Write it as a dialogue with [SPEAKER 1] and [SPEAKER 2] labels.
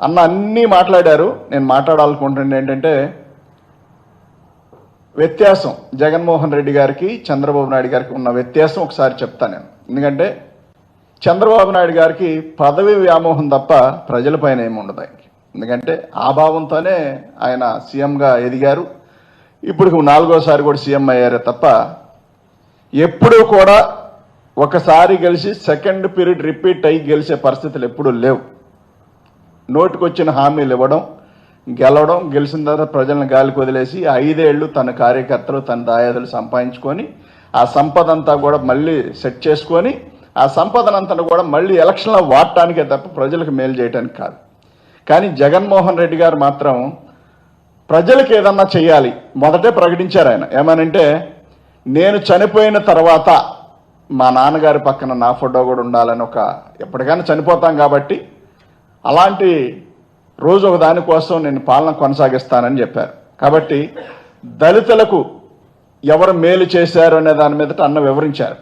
[SPEAKER 1] అన్న అన్నీ మాట్లాడారు. నేను మాట్లాడాలనుకుంటుంది ఏంటంటే వ్యత్యాసం జగన్మోహన్ రెడ్డి గారికి చంద్రబాబు నాయుడు గారికి ఉన్న వ్యత్యాసం ఒకసారి చెప్తాను నేను. ఎందుకంటే చంద్రబాబు నాయుడు గారికి పదవి వ్యామోహం తప్ప ప్రజలపైన ఏమి ఉండదు ఆయనకి. ఎందుకంటే ఆ భావంతోనే ఆయన సీఎంగా ఎదిగారు. ఇప్పుడు 4వ సారి కూడా సీఎం అయ్యారే తప్ప ఎప్పుడూ కూడా ఒకసారి గెలిచి సెకండ్ పీరియడ్ రిపీట్ అయ్యి గెలిచే పరిస్థితులు ఎప్పుడూ లేవు. నోటికొచ్చిన హామీలు ఇవ్వడం, గెలవడం, గెలిచిన తర్వాత ప్రజలను గాలికి వదిలేసి 5 ఏళ్ళు తన కార్యకర్తలు తన దాయాదులు సంపాదించుకొని ఆ సంపదంతా కూడా మళ్ళీ సెట్ చేసుకొని ఆ సంపదనంతా కూడా మళ్ళీ ఎలక్షన్లో వాడటానికే తప్ప ప్రజలకు మేలు చేయడానికి కాదు. కానీ జగన్మోహన్ రెడ్డి గారు మాత్రం ప్రజలకు ఏదన్నా చేయాలి మొదటే ప్రకటించారు ఆయన. ఏమనంటే నేను చనిపోయిన తర్వాత మా నాన్నగారి పక్కన నా ఫోటో కూడా ఉండాలని ఎప్పటికైనా చనిపోతాం కాబట్టి అలాంటి రోజు ఒక దానికోసం నేను పాలన కొనసాగిస్తానని చెప్పారు. కాబట్టి దళితులకు ఎవరు మేలు చేశారు అనే దాని మీదట అన్న వివరించారు.